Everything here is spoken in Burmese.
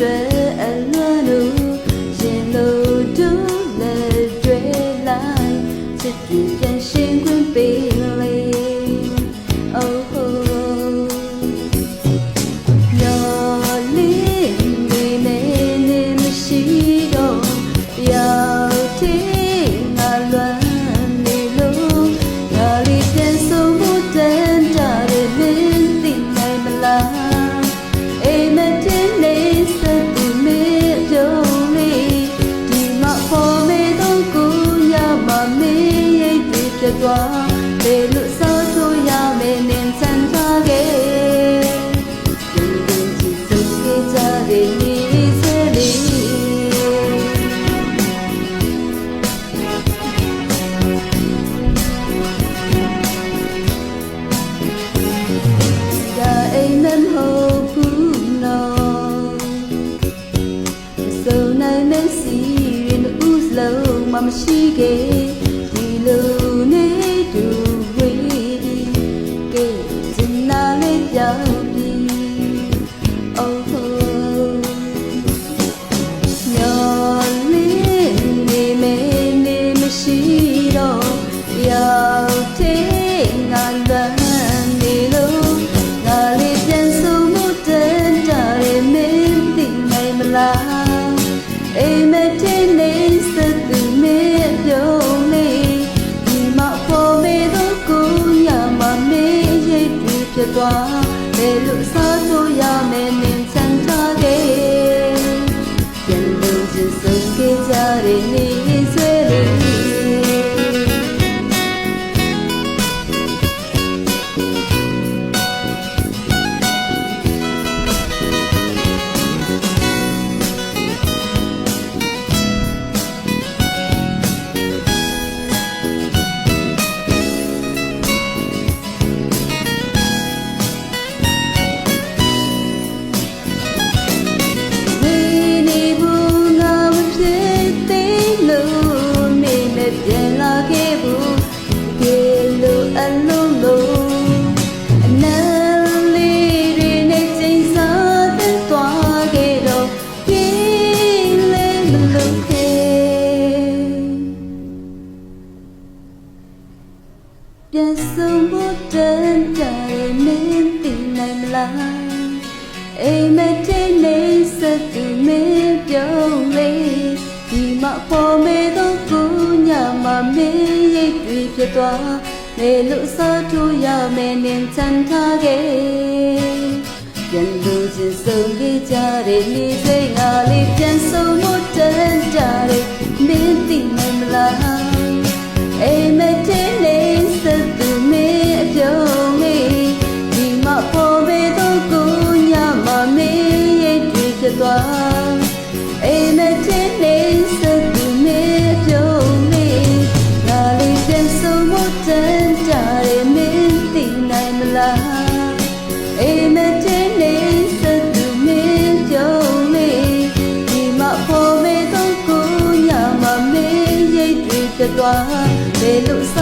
တွေအလွန်လို့ရင်လို့ဒူလည်းတွေလိုက်ချစ်သူပြန်ရှင်းခွင့်ပေးလေ Oh để lựa sao thôi ya mẹ nên chân ta ghé đừng đừng chỉ sống cái cha để đi sẽ đi ya em hô phú nó sau này mấy xì nó u lâu mà chỉ ghé đi lâu nè du quê đi kể tình na lấy nhau đi oh nhỏ lên đi mẹ xí đâu giàu thế ngàn lần đi lâu ngà lấy chân sâu một tên trả để mến tình này mà là em thế nên sẽ từ mẹ đâu để lựa sao thôi ya mẹ nên chân ta ghé nhận được sự sống cái gia đình đi xuôi điပြန်ဆုံးဖို့တန်ကြတဲ့မင်းတင်နိုင်မလားအိမ်မထဲနေစသူမင်းပြုံးလေဒီမှာပေါ်မေတော့ကိုညမှာမင်းရိတ်တွေဖြစ်သွားနေလို့စားထူရမယ်နင်းချမ်းထားခဲ့ပြန်လို့ချင်းဆုံးခဲ့ကြတဲ့နေစိတ်ငါလေးပြန်ဆုံးဖို့တန်ကြတဲ့မင်းတင်နိုင်မလားအိမ်မထဲနေသူမေပြုံးလေဒီမှာပေါ်ပေတော့ကိုညမှာမင်းရိတ်တွေဖြစ်သွားအိမ်မထဲနေသူမေပြုံးလေငါလေးပြန်ဆုံးမတန်ကြတဲ့မင်းသိနိုင်မလားအိမ်မထဲနေသူမေပြုံးလေဒီမှာပေါ်ပေတော့ကိုညမှာမင်းရိတ်တွေဖြစ်သွားဘယ်လို